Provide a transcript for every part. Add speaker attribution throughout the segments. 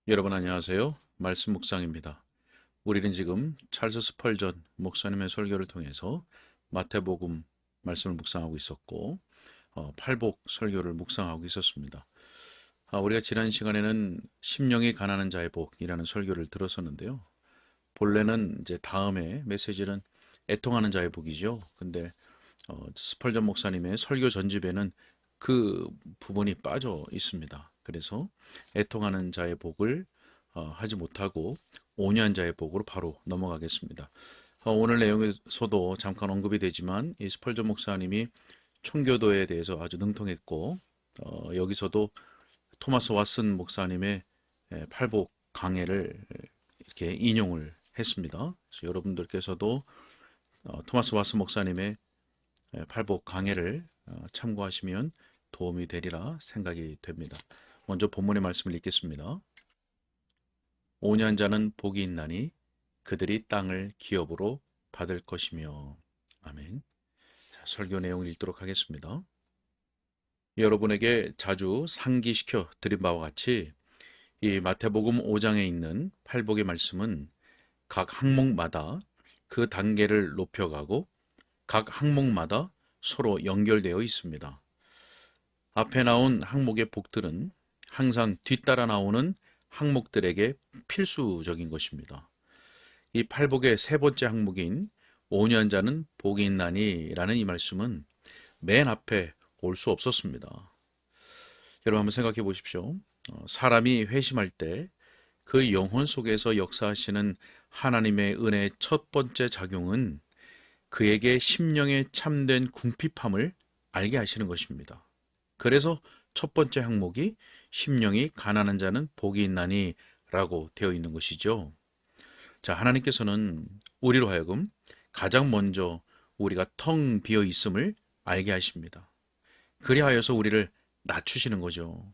Speaker 1: 여러분 안녕하세요. 말씀 묵상입니다. 우리는 지금 찰스 스펄전 목사님의 설교를 통해서 마태복음 말씀을 묵상하고 있었고 팔복 설교를 묵상하고 있었습니다. 우리가 지난 시간에는 심령이 가난한 자의 복이라는 설교를 들었었는데요. 본래는 이제 다음에 메시지는 애통하는 자의 복이죠. 근데 스펄전 목사님의 설교 전집에는 그 부분이 빠져 있습니다. 그래서 애통하는 자의 복을 하지 못하고 온유한 자의 복으로 바로 넘어가겠습니다. 오늘 내용에서도 잠깐 언급이 되지만 이 스펄전 목사님이 청교도에 대해서 아주 능통했고 여기서도 토마스 왓슨 목사님의 팔복 강해를 이렇게 인용을 했습니다. 그래서 여러분들께서도 토마스 왓슨 목사님의 팔복 강해를 참고하시면 도움이 되리라 생각이 됩니다. 먼저 본문의 말씀을 읽겠습니다. 온유한 자는 복이 있나니 그들이 땅을 기업으로 받을 것이며. 아멘. 자, 설교 내용을 읽도록 하겠습니다. 여러분에게 자주 상기시켜 드린 바와 같이 이 마태복음 5장에 있는 팔복의 말씀은 각 항목마다 그 단계를 높여가고 각 항목마다 서로 연결되어 있습니다. 앞에 나온 항목의 복들은 항상 뒤따라 나오는 항목들에게 필수적인 것입니다. 이 팔복의 세 번째 항목인 온유한 자는 복이 있나니 라는 이 말씀은 맨 앞에 올 수 없었습니다. 여러분 한번 생각해 보십시오. 사람이 회심할 때 그 영혼 속에서 역사하시는 하나님의 은혜의 첫 번째 작용은 그에게 심령의 참된 궁핍함을 알게 하시는 것입니다. 그래서 첫 번째 항목이 심령이 가난한 자는 복이 있나니 라고 되어 있는 것이죠. 자, 하나님께서는 우리로 하여금 가장 먼저 우리가 텅 비어 있음을 알게 하십니다. 그리하여서 우리를 낮추시는 거죠.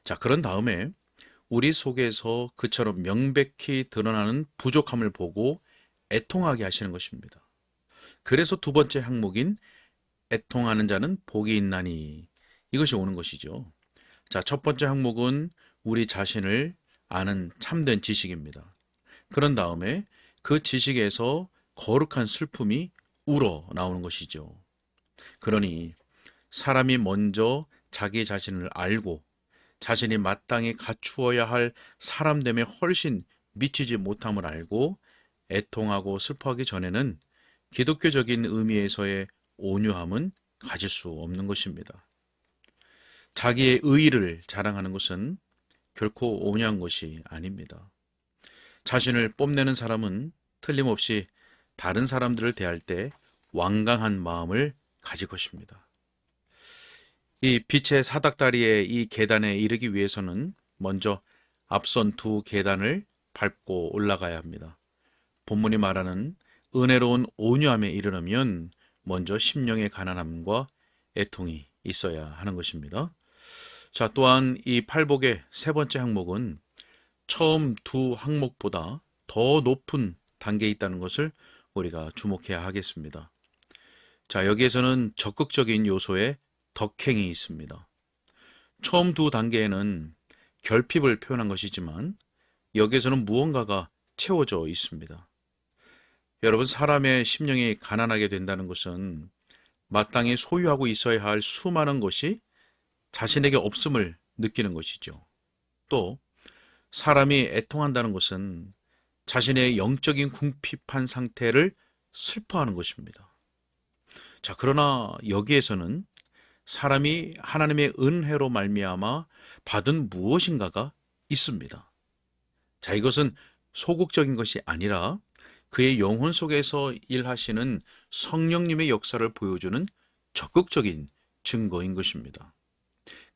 Speaker 1: 자, 그런 다음에 우리 속에서 그처럼 명백히 드러나는 부족함을 보고 애통하게 하시는 것입니다. 그래서 두 번째 항목인 애통하는 자는 복이 있나니 이것이 오는 것이죠. 자, 첫 번째 항목은 우리 자신을 아는 참된 지식입니다. 그런 다음에 그 지식에서 거룩한 슬픔이 우러 나오는 것이죠. 그러니 사람이 먼저 자기 자신을 알고 자신이 마땅히 갖추어야 할 사람됨에 훨씬 미치지 못함을 알고 애통하고 슬퍼하기 전에는 기독교적인 의미에서의 온유함은 가질 수 없는 것입니다. 자기의 의의를 자랑하는 것은 결코 온유한 것이 아닙니다. 자신을 뽐내는 사람은 틀림없이 다른 사람들을 대할 때 완강한 마음을 가질 것입니다. 이 빛의 사닥다리의 이 계단에 이르기 위해서는 먼저 앞선 두 계단을 밟고 올라가야 합니다. 본문이 말하는 은혜로운 온유함에 이르려면 먼저 심령의 가난함과 애통이 있어야 하는 것입니다. 자, 또한 이 팔복의 세 번째 항목은 처음 두 항목보다 더 높은 단계에 있다는 것을 우리가 주목해야 하겠습니다. 자, 여기에서는 적극적인 요소의 덕행이 있습니다. 처음 두 단계에는 결핍을 표현한 것이지만 여기에서는 무언가가 채워져 있습니다. 여러분, 사람의 심령이 가난하게 된다는 것은 마땅히 소유하고 있어야 할 수많은 것이 자신에게 없음을 느끼는 것이죠. 또 사람이 애통한다는 것은 자신의 영적인 궁핍한 상태를 슬퍼하는 것입니다. 자, 그러나 여기에서는 사람이 하나님의 은혜로 말미암아 받은 무엇인가가 있습니다. 자, 이것은 소극적인 것이 아니라 그의 영혼 속에서 일하시는 성령님의 역사를 보여주는 적극적인 증거인 것입니다.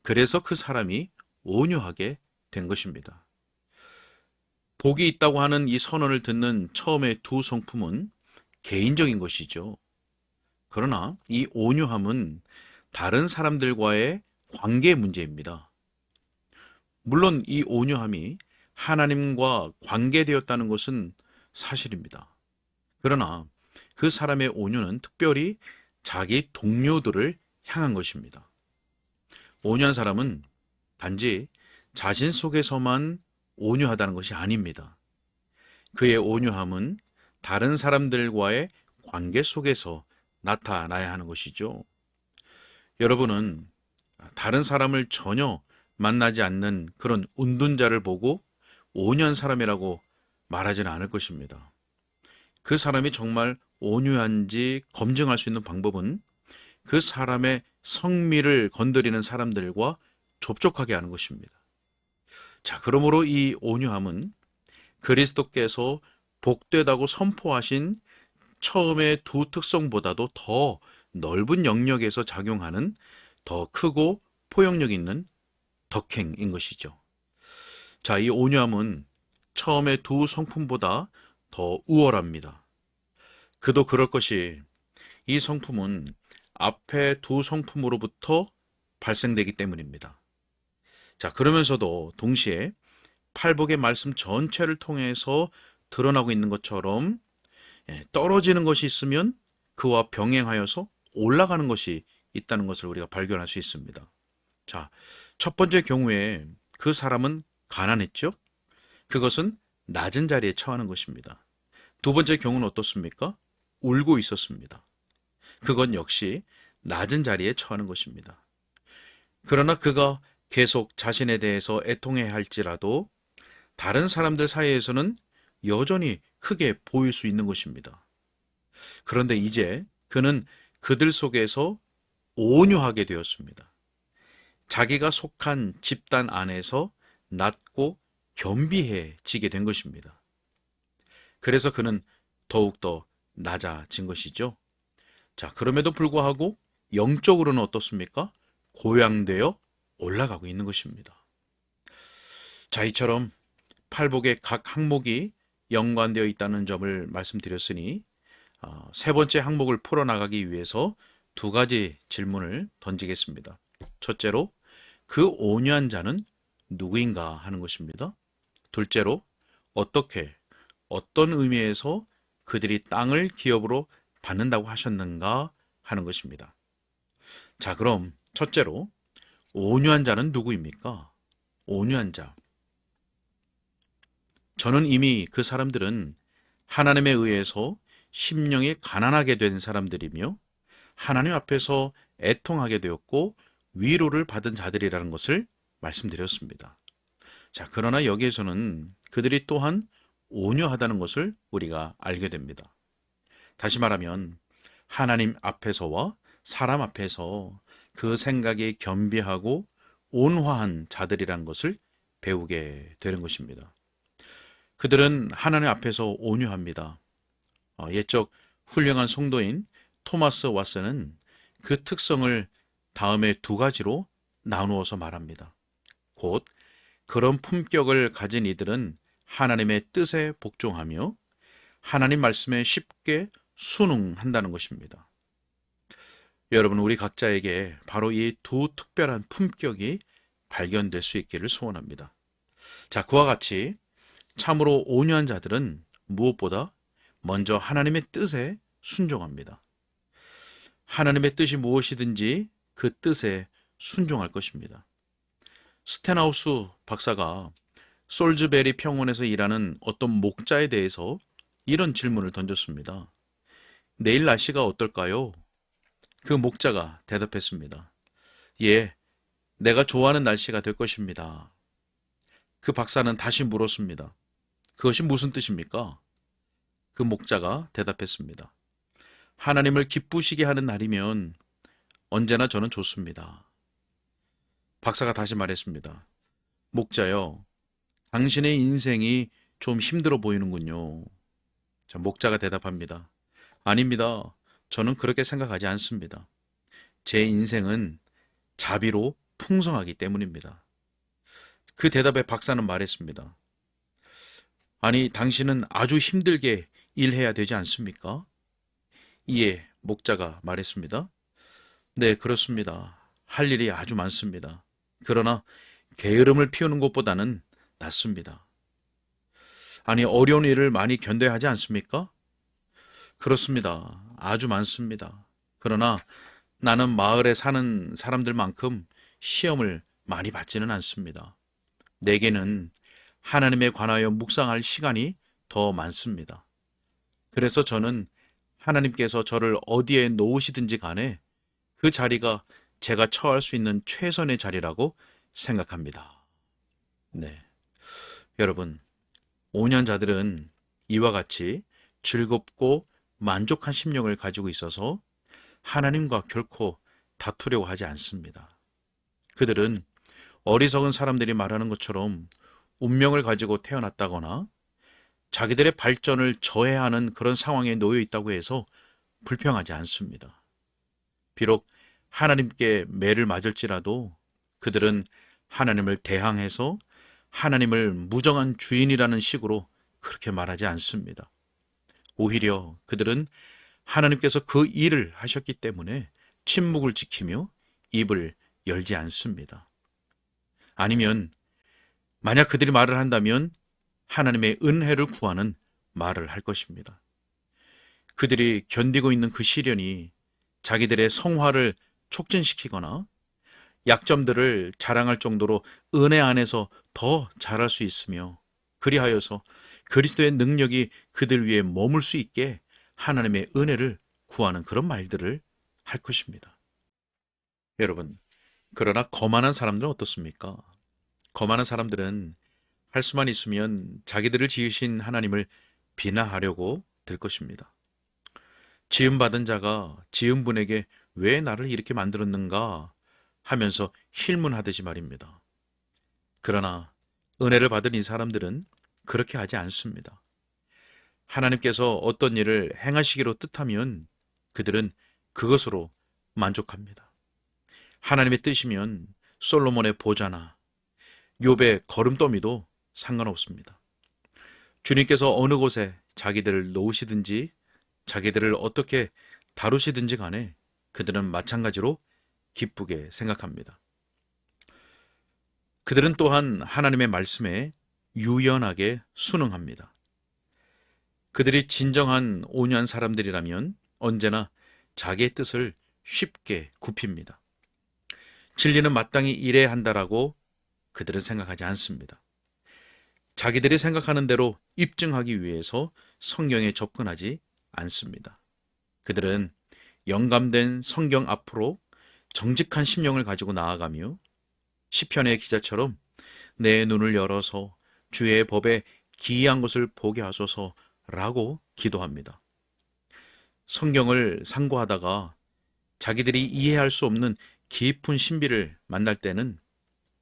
Speaker 1: 그래서 그 사람이 온유하게 된 것입니다. 복이 있다고 하는 이 선언을 듣는 처음의 두 성품은 개인적인 것이죠. 그러나 이 온유함은 다른 사람들과의 관계 문제입니다. 물론 이 온유함이 하나님과 관계되었다는 것은 사실입니다. 그러나 그 사람의 온유는 특별히 자기 동료들을 향한 것입니다. 온유한 사람은 단지 자신 속에서만 온유하다는 것이 아닙니다. 그의 온유함은 다른 사람들과의 관계 속에서 나타나야 하는 것이죠. 여러분은 다른 사람을 전혀 만나지 않는 그런 운둔자를 보고 온유한 사람이라고 말하지는 않을 것입니다. 그 사람이 정말 온유한지 검증할 수 있는 방법은 그 사람의 성미를 건드리는 사람들과 접촉하게 하는 것입니다. 자, 그러므로 이 온유함은 그리스도께서 복되다고 선포하신 처음의 두 특성보다도 더 넓은 영역에서 작용하는 더 크고 포용력 있는 덕행인 것이죠. 자, 이 온유함은 처음의 두 성품보다 더 우월합니다. 그도 그럴 것이 이 성품은 앞에 두 성품으로부터 발생되기 때문입니다. 자, 그러면서도 동시에 팔복의 말씀 전체를 통해서 드러나고 있는 것처럼 떨어지는 것이 있으면 그와 병행하여서 올라가는 것이 있다는 것을 우리가 발견할 수 있습니다. 자, 첫 번째 경우에 그 사람은 가난했죠? 그것은 낮은 자리에 처하는 것입니다. 두 번째 경우는 어떻습니까? 울고 있었습니다. 그건 역시 낮은 자리에 처하는 것입니다. 그러나 그가 계속 자신에 대해서 애통해야 할지라도 다른 사람들 사이에서는 여전히 크게 보일 수 있는 것입니다. 그런데 이제 그는 그들 속에서 온유하게 되었습니다. 자기가 속한 집단 안에서 낮고 겸비해지게 된 것입니다. 그래서 그는 더욱더 낮아진 것이죠. 자, 그럼에도 불구하고 영적으로는 어떻습니까? 고양되어 올라가고 있는 것입니다. 자, 이처럼 팔복의 각 항목이 연관되어 있다는 점을 말씀드렸으니 세 번째 항목을 풀어나가기 위해서 두 가지 질문을 던지겠습니다. 첫째로, 그 온유한 자는 누구인가 하는 것입니다. 둘째로, 어떻게, 어떤 의미에서 그들이 땅을 기업으로 받는다고 하셨는가 하는 것입니다. 자, 그럼 첫째로, 온유한 자는 누구입니까? 온유한 자. 저는 이미 그 사람들은 하나님에 의해서 심령이 가난하게 된 사람들이며 하나님 앞에서 애통하게 되었고 위로를 받은 자들이라는 것을 말씀드렸습니다. 자, 그러나 여기에서는 그들이 또한 온유하다는 것을 우리가 알게 됩니다. 다시 말하면 하나님 앞에서와 사람 앞에서 그 생각이 겸비하고 온화한 자들이라는 것을 배우게 되는 것입니다. 그들은 하나님 앞에서 온유합니다. 옛적 훌륭한 성도인 토마스 왓슨은 그 특성을 다음에 두 가지로 나누어서 말합니다. 곧 그런 품격을 가진 이들은 하나님의 뜻에 복종하며 하나님 말씀에 쉽게 순응한다는 것입니다. 여러분, 우리 각자에게 바로 이 두 특별한 품격이 발견될 수 있기를 소원합니다. 자, 그와 같이 참으로 온유한 자들은 무엇보다 먼저 하나님의 뜻에 순종합니다. 하나님의 뜻이 무엇이든지 그 뜻에 순종할 것입니다. 스텐하우스 박사가 솔즈베리 평원에서 일하는 어떤 목자에 대해서 이런 질문을 던졌습니다. 내일 날씨가 어떨까요? 그 목자가 대답했습니다. 예, 내가 좋아하는 날씨가 될 것입니다. 그 박사는 다시 물었습니다. 그것이 무슨 뜻입니까? 그 목자가 대답했습니다. 하나님을 기쁘시게 하는 날이면 언제나 저는 좋습니다. 박사가 다시 말했습니다. 목자요, 당신의 인생이 좀 힘들어 보이는군요. 자, 목자가 대답합니다. 아닙니다. 저는 그렇게 생각하지 않습니다. 제 인생은 자비로 풍성하기 때문입니다. 그 대답에 박사는 말했습니다. 아니, 당신은 아주 힘들게 일해야 되지 않습니까? 이에 목자가 말했습니다. 네, 그렇습니다. 할 일이 아주 많습니다. 그러나 게으름을 피우는 것보다는 낫습니다. 아니, 어려운 일을 많이 견뎌야 하지 않습니까? 그렇습니다. 아주 많습니다. 그러나 나는 마을에 사는 사람들만큼 시험을 많이 받지는 않습니다. 내게는 하나님에 관하여 묵상할 시간이 더 많습니다. 그래서 저는 하나님께서 저를 어디에 놓으시든지 간에 그 자리가 제가 처할 수 있는 최선의 자리라고 생각합니다. 네. 여러분, 5년자들은 이와 같이 즐겁고 만족한 심령을 가지고 있어서 하나님과 결코 다투려고 하지 않습니다. 그들은 어리석은 사람들이 말하는 것처럼 운명을 가지고 태어났다거나 자기들의 발전을 저해하는 그런 상황에 놓여 있다고 해서 불평하지 않습니다. 비록 하나님께 매를 맞을지라도 그들은 하나님을 대항해서 하나님을 무정한 주인이라는 식으로 그렇게 말하지 않습니다. 오히려 그들은 하나님께서 그 일을 하셨기 때문에 침묵을 지키며 입을 열지 않습니다. 아니면 만약 그들이 말을 한다면 하나님의 은혜를 구하는 말을 할 것입니다. 그들이 견디고 있는 그 시련이 자기들의 성화를 촉진시키거나 약점들을 자랑할 정도로 은혜 안에서 더 잘할 수 있으며 그리하여서 그리스도의 능력이 그들 위에 머물 수 있게 하나님의 은혜를 구하는 그런 말들을 할 것입니다. 여러분, 그러나 거만한 사람들은 어떻습니까? 거만한 사람들은 할 수만 있으면 자기들을 지으신 하나님을 비난하려고 들 것입니다. 지음받은 자가 지은 분에게 왜 나를 이렇게 만들었는가 하면서 힐문하듯이 말입니다. 그러나 은혜를 받은 이 사람들은 그렇게 하지 않습니다. 하나님께서 어떤 일을 행하시기로 뜻하면 그들은 그것으로 만족합니다. 하나님의 뜻이면 솔로몬의 보좌나 욥의 거름더미도 상관없습니다. 주님께서 어느 곳에 자기들을 놓으시든지 자기들을 어떻게 다루시든지 간에 그들은 마찬가지로 기쁘게 생각합니다. 그들은 또한 하나님의 말씀에 유연하게 순응합니다. 그들이 진정한 온유한 사람들이라면 언제나 자기의 뜻을 쉽게 굽힙니다. 진리는 마땅히 이래야 한다라고 그들은 생각하지 않습니다. 자기들이 생각하는 대로 입증하기 위해서 성경에 접근하지 않습니다. 그들은 영감된 성경 앞으로 정직한 심령을 가지고 나아가며 시편의 기자처럼 내 눈을 열어서 주의 법에 기이한 것을 보게 하소서라고 기도합니다. 성경을 상고하다가 자기들이 이해할 수 없는 깊은 신비를 만날 때는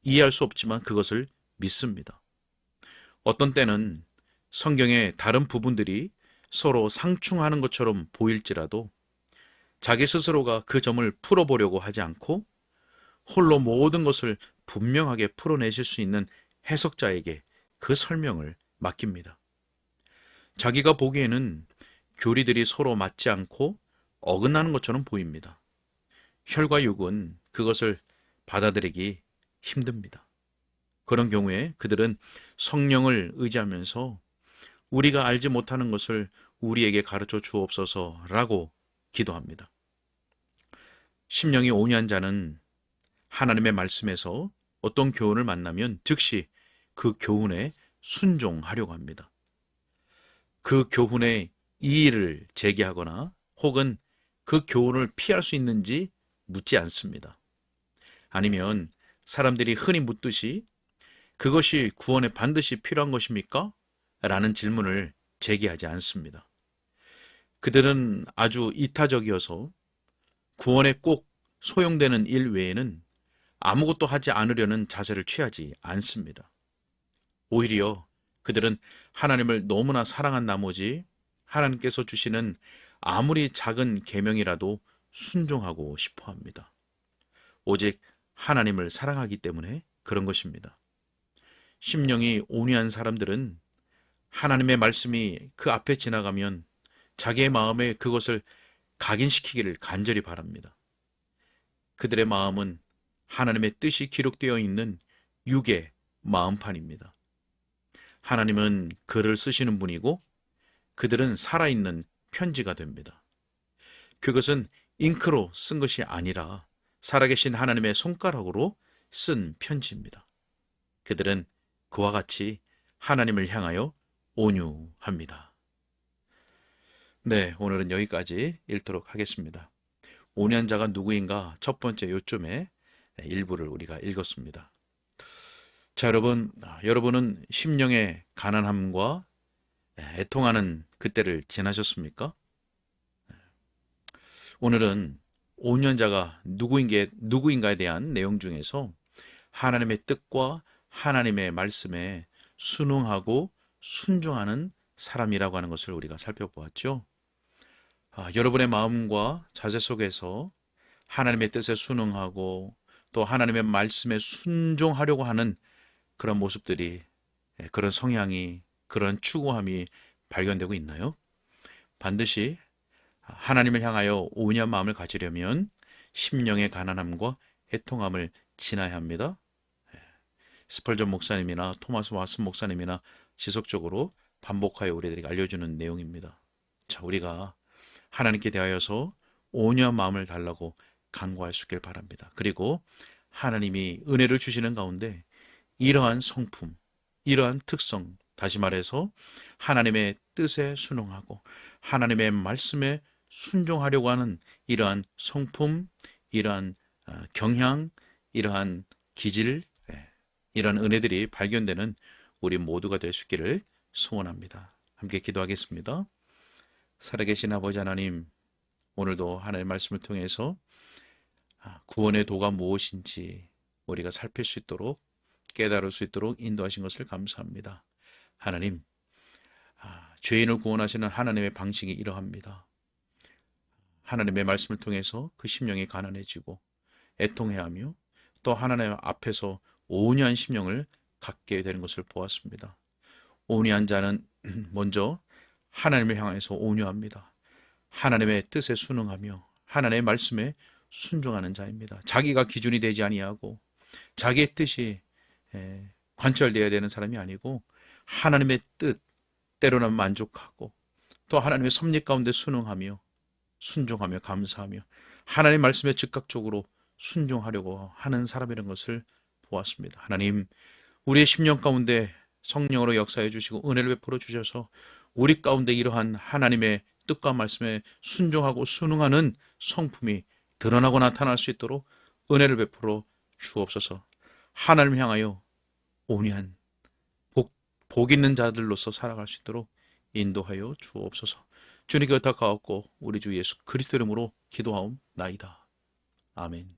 Speaker 1: 이해할 수 없지만 그것을 믿습니다. 어떤 때는 성경의 다른 부분들이 서로 상충하는 것처럼 보일지라도 자기 스스로가 그 점을 풀어보려고 하지 않고 홀로 모든 것을 분명하게 풀어내실 수 있는 해석자에게 그 설명을 맡깁니다. 자기가 보기에는 교리들이 서로 맞지 않고 어긋나는 것처럼 보입니다. 혈과 육은 그것을 받아들이기 힘듭니다. 그런 경우에 그들은 성령을 의지하면서 우리가 알지 못하는 것을 우리에게 가르쳐 주옵소서라고 기도합니다. 심령이 온유한 자는 하나님의 말씀에서 어떤 교훈을 만나면 즉시 그 교훈에 순종하려고 합니다. 그 교훈에 이의를 제기하거나 혹은 그 교훈을 피할 수 있는지 묻지 않습니다. 아니면 사람들이 흔히 묻듯이 그것이 구원에 반드시 필요한 것입니까? 라는 질문을 제기하지 않습니다. 그들은 아주 이타적이어서 구원에 꼭 소용되는 일 외에는 아무것도 하지 않으려는 자세를 취하지 않습니다. 오히려 그들은 하나님을 너무나 사랑한 나머지 하나님께서 주시는 아무리 작은 계명이라도 순종하고 싶어 합니다. 오직 하나님을 사랑하기 때문에 그런 것입니다. 심령이 온유한 사람들은 하나님의 말씀이 그 앞에 지나가면 자기의 마음에 그것을 각인시키기를 간절히 바랍니다. 그들의 마음은 하나님의 뜻이 기록되어 있는 육의 마음판입니다. 하나님은 글을 쓰시는 분이고 그들은 살아있는 편지가 됩니다. 그것은 잉크로 쓴 것이 아니라 살아계신 하나님의 손가락으로 쓴 편지입니다. 그들은 그와 같이 하나님을 향하여 온유합니다. 네, 오늘은 여기까지 읽도록 하겠습니다. 온유한자가 누구인가 첫 번째 요점의 일부를 우리가 읽었습니다. 자, 여러분은 심령의 가난함과 애통하는 그때를 지나셨습니까? 오늘은 온유한자가 누구인가에 대한 내용 중에서 하나님의 뜻과 하나님의 말씀에 순응하고 순종하는 사람이라고 하는 것을 우리가 살펴보았죠. 여러분의 마음과 자세 속에서 하나님의 뜻에 순응하고 또 하나님의 말씀에 순종하려고 하는 그런 모습들이, 그런 성향이, 그런 추구함이 발견되고 있나요? 반드시 하나님을 향하여 온유한 마음을 가지려면 심령의 가난함과 애통함을 지나야 합니다. 스펄전 목사님이나 토마스 왓슨 목사님이나 지속적으로 반복하여 우리들에게 알려주는 내용입니다. 자, 우리가 하나님께 대하여서 온유한 마음을 달라고 간구할 수 있길 바랍니다. 그리고 하나님이 은혜를 주시는 가운데 이러한 성품, 이러한 특성, 다시 말해서 하나님의 뜻에 순응하고 하나님의 말씀에 순종하려고 하는 이러한 성품, 이러한 경향, 이러한 기질, 이러한 은혜들이 발견되는 우리 모두가 될 수 있기를 소원합니다. 함께 기도하겠습니다. 살아계신 아버지 하나님, 오늘도 하나님의 말씀을 통해서 구원의 도가 무엇인지 우리가 살필 수 있도록, 깨달을 수 있도록 인도하신 것을 감사합니다. 하나님, 죄인을 구원하시는 하나님의 방식이 이러합니다. 하나님의 말씀을 통해서 그 심령이 가난해지고 애통해야 하며 또 하나님 앞에서 온유한 심령을 갖게 되는 것을 보았습니다. 온유한 자는 먼저 하나님을 향해서 온유합니다. 하나님의 뜻에 순응하며 하나님의 말씀에 순종하는 자입니다. 자기가 기준이 되지 아니하고 자기의 뜻이 관철되어야 되는 사람이 아니고 하나님의 뜻, 때로는 만족하고 또 하나님의 섭리 가운데 순응하며 순종하며 감사하며 하나님의 말씀에 즉각적으로 순종하려고 하는 사람이라는 것을 보았습니다. 하나님, 우리의 심령 가운데 성령으로 역사해 주시고 은혜를 베풀어 주셔서 우리 가운데 이러한 하나님의 뜻과 말씀에 순종하고 순응하는 성품이 드러나고 나타날 수 있도록 은혜를 베풀어 주옵소서. 하나님을 향하여 온유한 복 있는 자들로서 살아갈 수 있도록 인도하여 주옵소서. 주님께 의탁하옵고 우리 주 예수 그리스도 이름으로 기도하옵나이다. 아멘.